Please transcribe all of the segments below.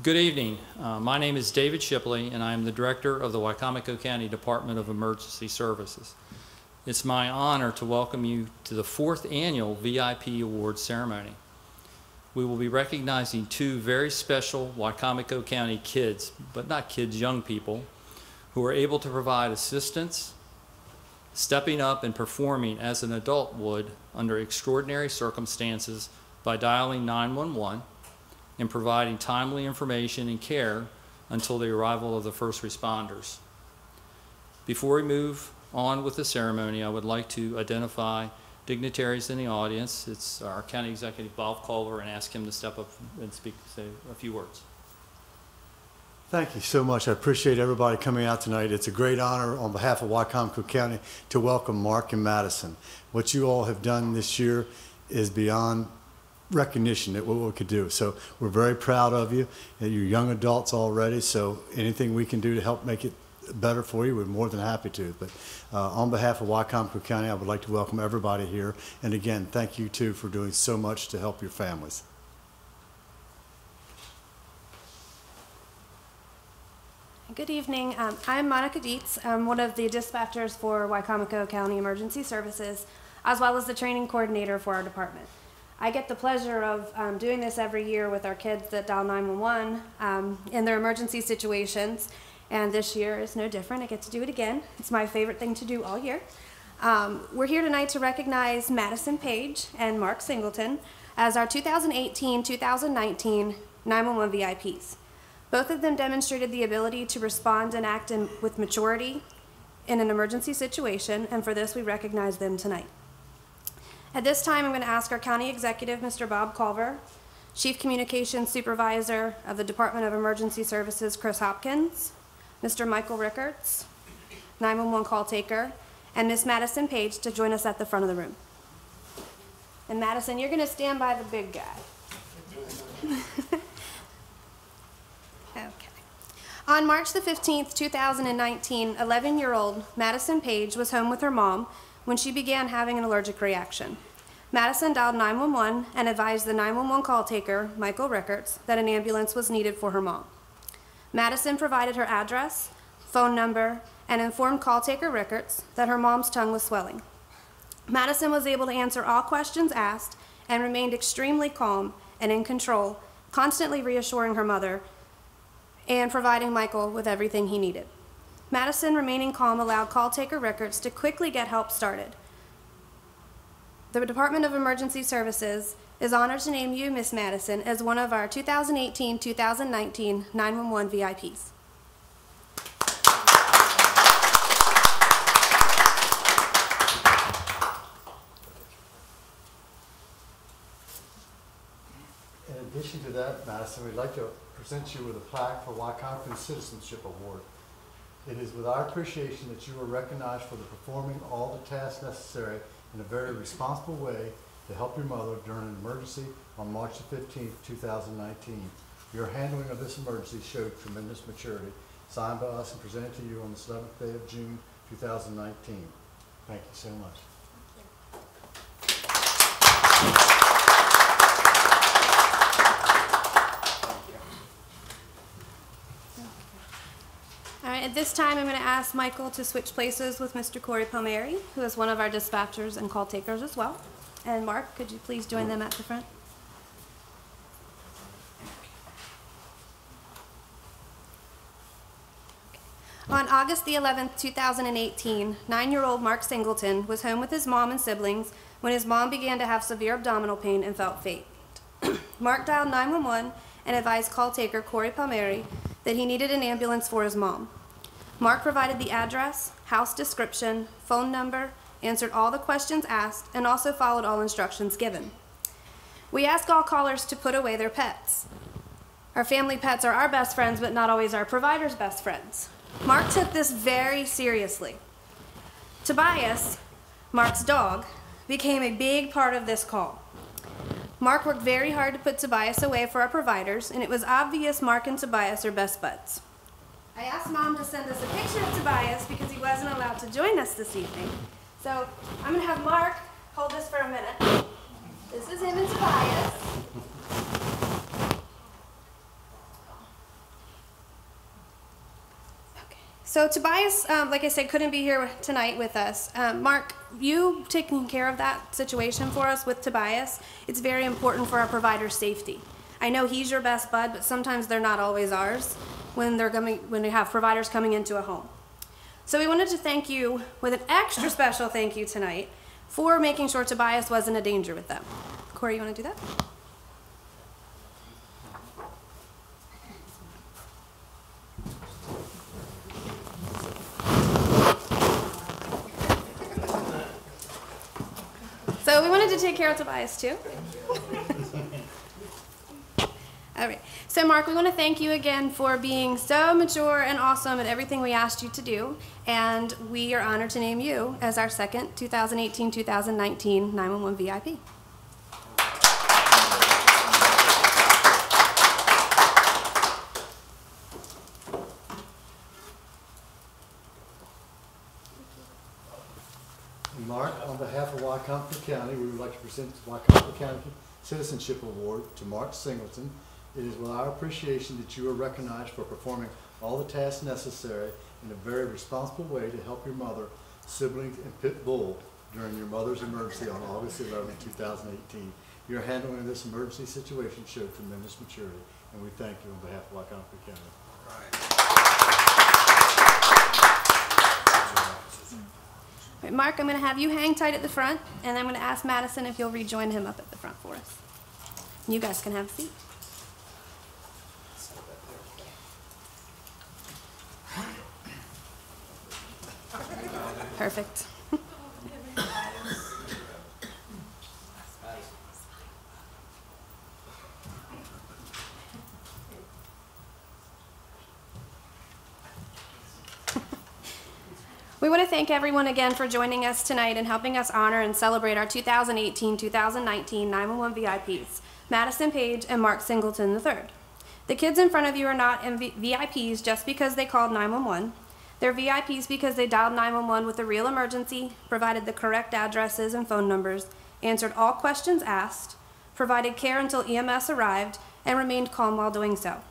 Good evening. My name is David Shipley, and I am the Director of the Wicomico County Department of Emergency Services. It's my honor to welcome you to the 4th Annual VIP Awards Ceremony. We will be recognizing two very special Wicomico County kids, but not kids, young people, who are able to provide assistance, stepping up and performing as an adult would under extraordinary circumstances by dialing 911 and providing timely information and care until the arrival of the first responders. Before we move on with the ceremony, I would like to identify dignitaries in the audience. It's our County Executive, Bob Culver, and ask him to step up and say a few words. Thank you so much. I appreciate everybody coming out tonight. It's a great honor on behalf of Wicomico County to welcome Mark and Madison. What you all have done this year is beyond recognition at what we could do. So we're very proud of you. You're young adults already, so anything we can do to help make it better for you, we're more than happy to. But on behalf of Wicomico County, I would like to welcome everybody here. And again, thank you too for doing so much to help your families. Good evening. I'm Monica Dietz. I'm one of the dispatchers for Wicomico County Emergency Services, as well as the training coordinator for our department. I get the pleasure of doing this every year with our kids that dial 911 in their emergency situations, and this year is no different. I get to do it again. It's my favorite thing to do all year. We're here tonight to recognize Madison Page and Mark Singleton as our 2018-2019 911 VIPs. Both of them demonstrated the ability to respond and act with maturity in an emergency situation, and for this we recognize them tonight. At this time, I'm going to ask our County Executive, Mr. Bob Culver, Chief Communications Supervisor of the Department of Emergency Services, Chris Hopkins, Mr. Michael Rickards, 911 call taker, and Miss Madison Page to join us at the front of the room. And Madison, you're going to stand by the big guy. Okay. On March the 15th, 2019, 11-year-old Madison Page was home with her mom when she began having an allergic reaction. Madison dialed 911 and advised the 911 call taker, Michael Rickards, that an ambulance was needed for her mom. Madison provided her address, phone number, and informed call taker Rickards that her mom's tongue was swelling. Madison was able to answer all questions asked and remained extremely calm and in control, constantly reassuring her mother and providing Michael with everything he needed. Madison, remaining calm, allowed call taker Rickards to quickly get help started. The Department of Emergency Services is honored to name you, Miss Madison, as one of our 2018-2019 911 VIPs. In addition to that, Madison, we'd like to present you with a plaque for Wicomico Citizenship Award. It is with our appreciation that you are recognized for performing all the tasks necessary in a very responsible way to help your mother during an emergency on March the 15th, 2019. Your handling of this emergency showed tremendous maturity. Signed by us and presented to you on the 7th day of June, 2019. Thank you so much. All right, at this time, I'm going to ask Michael to switch places with Mr. Corey Palmieri, who is one of our dispatchers and call takers as well. And Mark, could you please join them at the front? On August the 11th, 2018, 9-year-old Mark Singleton was home with his mom and siblings when his mom began to have severe abdominal pain and felt faint. Mark dialed 911 and advised call taker Corey Palmieri that he needed an ambulance for his mom. Mark provided the address, house description, phone number, answered all the questions asked, and also followed all instructions given. We ask all callers to put away their pets. Our family pets are our best friends, but not always our provider's best friends. Mark took this very seriously. Tobias, Mark's dog, became a big part of this call. Mark worked very hard to put Tobias away for our providers, and it was obvious Mark and Tobias are best buds. I asked Mom to send us a picture of Tobias because he wasn't allowed to join us this evening. So I'm going to have Mark hold this for a minute. This is him and Tobias. So Tobias, like I said, couldn't be here tonight with us. Mark, you taking care of that situation for us with Tobias, it's very important for our provider's safety. I know he's your best bud, but sometimes they're not always ours when we have providers coming into a home. So we wanted to thank you with an extra special thank you tonight for making sure Tobias wasn't a danger with them. Corey, you want to do that? So we wanted to take care of Tobias too. All right. So Mark, we want to thank you again for being so mature and awesome at everything we asked you to do. And we are honored to name you as our second 2018-2019 911 VIP. Mark, on behalf of Wicomico County, we would like to present the Wicomico County Citizenship Award to Mark Singleton. It is with our appreciation that you are recognized for performing all the tasks necessary in a very responsible way to help your mother, siblings, and pit bull during your mother's emergency on August 11, 2018. Your handling of this emergency situation showed tremendous maturity, and we thank you on behalf of Wicomico County. Right, Mark, I'm going to have you hang tight at the front, and I'm going to ask Madison if you'll rejoin him up at the front for us. You guys can have a seat. Perfect. We want to thank everyone again for joining us tonight and helping us honor and celebrate our 2018-2019 911 VIPs, Madison Page and Mark Singleton III. The kids in front of you are not VIPs just because they called 911. They're VIPs because they dialed 911 with a real emergency, provided the correct addresses and phone numbers, answered all questions asked, provided care until EMS arrived, and remained calm while doing so.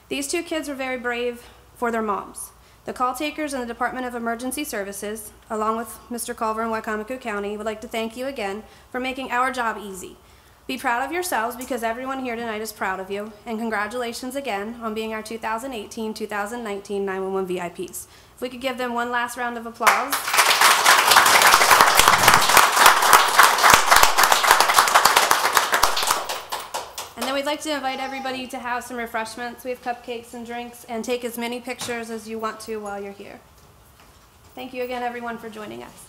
These two kids were very brave for their moms. The call takers in the Department of Emergency Services, along with Mr. Culver in Wicomico County, would like to thank you again for making our job easy. Be proud of yourselves because everyone here tonight is proud of you, and congratulations again on being our 2018-2019 911 VIPs. If we could give them one last round of applause. And then we'd like to invite everybody to have some refreshments. We have cupcakes and drinks, and take as many pictures as you want to while you're here. Thank you again, everyone, for joining us.